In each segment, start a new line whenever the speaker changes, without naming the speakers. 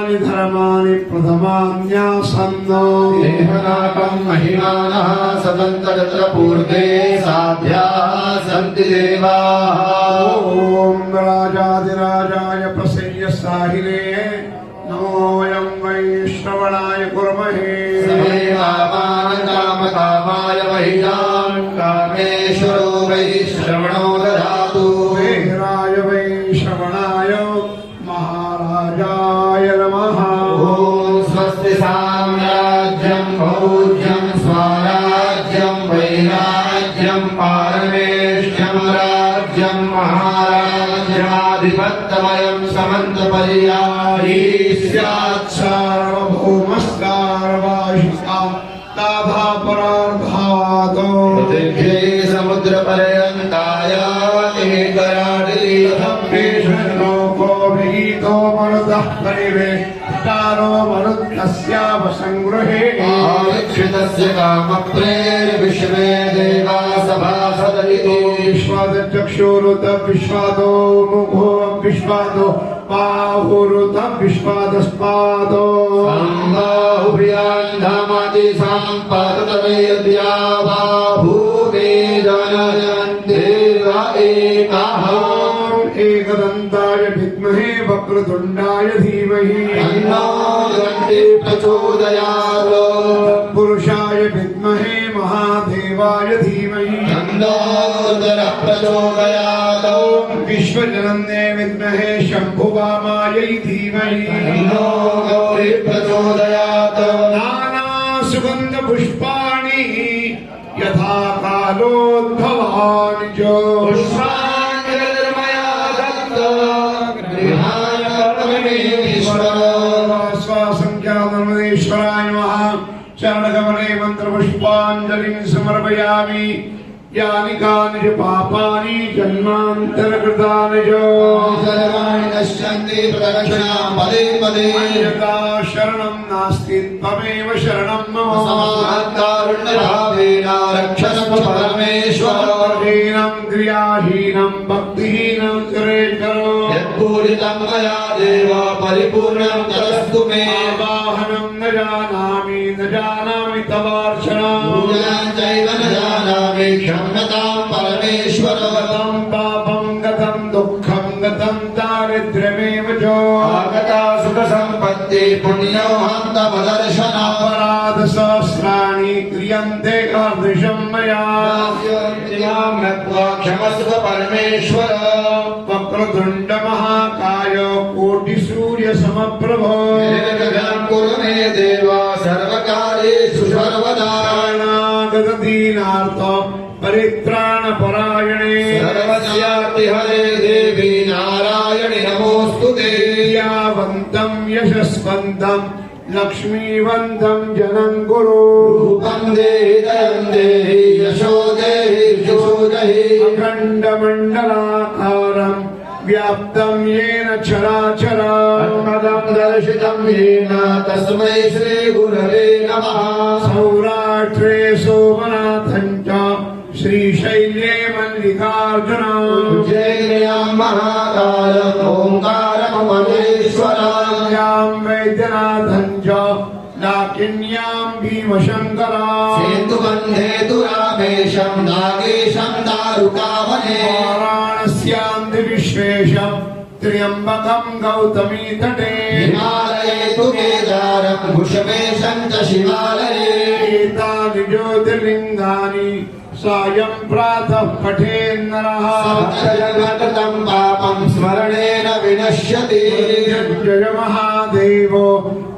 धर्माणि प्रथमान्यासन्नो
देहनाकं महिमानः सदन्तगत्र पूर्वे साध्याः सन्ति देवाः।
ॐ राजाधिराजाय प्रसय्य साहिने नमोऽयं वै श्रवणाय कुर्महे।
कामकामाय वैजां कामेश्वरो वै श्रवणो दधातु।
वीराय वै श्रवणाय महाराजाय नमः।
ॐ स्वस्ति साम्राज्यं भौज्यं स्वराज्यं वैराज्यं पारमेष्ठ्यं राज्यं महाराज्याधिपत्यमयं समन्तपर्यायी स्यात्।
सार्वभौमस्कारवाहिकां ताभापरार्धातो
पृथिव्यै समुद्रपर्यन्ताय
लोको विहितो मरुतः परिवेष्टारो मरुत्कस्यावसंगृहे
आरक्षितस्य कामप्रेर्विश्वे देवा सभासदलितो
विश्वादचक्षुरुत विश्वादो मुखो विश्वादो बाहुरुत विश्वादस्पादो
सम्बाहुभ्यान्धामाति सम्पादतमेद्या वा भूमे जनयन्ते वा एकः।
एकदन्ताय विद्महे वक्रतुण्डाय धीमहि
तन्नो दन्ति प्रचोदयात्।
पुरुषाय विद्महे महादेवाय धीमहि
तन्नो रुद्रः प्रचोदयात्।
विश्वजनन्ये विद्महे शम्भुवामायै धीमहि
तन्नो गौरी प्रचोदयात्।
नाना सुगन्ध पुष्पाणि यथा कालोद्भवानि जो स्वासंख्याधर्मेश्वराय नमः। चरणकमले मंत्रपुष्पाञ्जलिं समर्पयामि। यानि कानि च पापानि जन्मान्तरकृतानि च
सर्वाणि नश्यन्ति प्रदक्षिणां पदे पदे।
यथा शरणं नास्ति त्वमेव शरणं मम।
समात्कारुण्यभावेन रक्षस्व परमेश्वर।
हीनं क्रियाहीनं भक्तिहीनं सुरेश्वरो
यत्पूरितं मया देव परिपूर्णं तदस्तु मे।
आवाहनं न जानामि तवार्चनां।
पूजनं चैव न जानामि क्षम्यतां परमेश्वर।
गतं पापं गतं दुःखं गतं दारिद्र्यमेव च
आगता सुखसम्पत्ति पुण्योऽहन्तमदर्शना।
अपराधसहस्राणि क्रियन्ते कीदृशं मया।
क्षमस्व परमेश्वर।
वक्रतुण्ड महाकाय कोटिसूर्यसमप्रभो
कुरु मे देव सर्वकार्येषु सर्वदा।
शरणागतदीनार्थ परित्राणपरायणे
सर्वस्यापि हरे देवी नारायणि नमोऽस्तुते।
यावन्तं यशस्वन्तं लक्ष्मीवन्तं जनं कुरु।
रूपं देहि दयं देहि यशो देहि यशो देहि।
अखण्डमण्डलाकारं व्याप्तं येन चराचरम्
अन्मदं दर्शितं येन तस्मै श्रीगुरवे नमः। नमः
सौराष्ट्रे सोमनाथं च श्रीशैले मल्लिकार्जुना
उज्जयिन्यां महाकालं ओंकारममलेश्वरं
यां वैद्यनाथं च डाकिन्यां भीमशङ्करा
सेतुबन्धे तु रामेशं नागेशं दारुकावने
वाराणस्यां विश्वेशं त्र्यम्बकं गौतमी तटे
हिमालये तु केदारं वृषभेशं च शिवालये
एतानि ज्योतिर्लिङ्गानि सायं प्रातः पठेन्नरः
सप्तजन्मकृतं पापं स्मरणेन विनश्यति
जय महादेव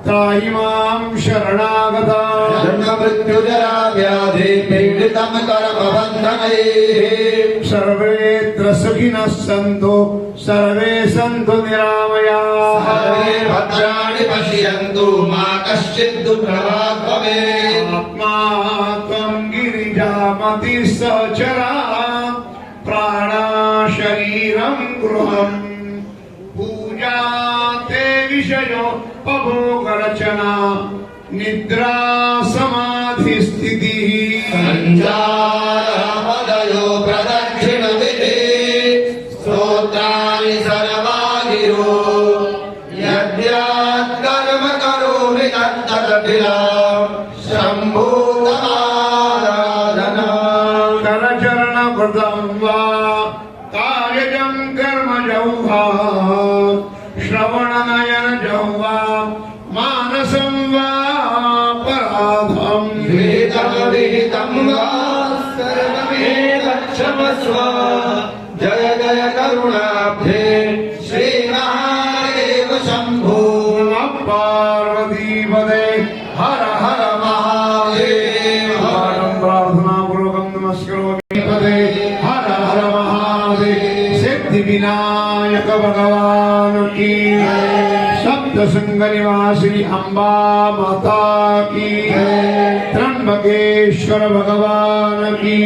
त्राहि मां शरणागता
जन्ममृत्युजरा व्याधि पीडितं कर्मबन्धनैः
सर्वेऽत्र सुखिनः सन्तु सर्वे सन्तु निरामयाः
सर्वे भद्राणि पश्यन्तु मा कश्चित् दुःखभाग् भवेत्
आत्मा त्वं गिरिजामति सहचरा प्राणा शरीरं गृहम् पूजा ते विषयो पभोगरचना निद्रा समाधिस्थितिः
सञ्चारपदयो प्रदक्षिणविधिः स्तोत्राणि सर्वागिरो यद्यात् कर्म करोमि तत्तदखिलं शम्भुतमाराधना
करचरणकृतं वा कार्यजं कर्मजौ वा श्रवणनयनजौ वा मानसं वा पराधम्
विहितं वा सर्वमेव क्षमस्व जय जय करुणाब्धे श्रीमहादेव शम्भो
नमः पार्वतीपदे हर हर महादेव हरं प्रार्थनापूर्वकं नमस्करोमि पदे हर हर महादेव सिद्धिविनायक भगवान की सप्तशृंग निवासिनी अम्बा माता की त्र्यंबकेश्वर भगवान की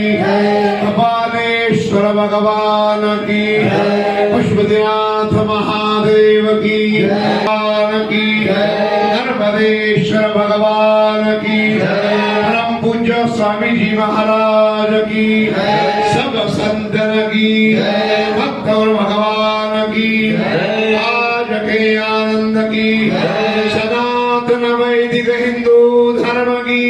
कपालेश्वर भगवान की पशुपतिनाथ महादेव की नर्मदेश्वर भगवान की परम पूज्य स्वामी जी महाराज की सब संतन की भक्त और भगवान की आज के आनंद की सनातन वैदिक हिंदू धर्म की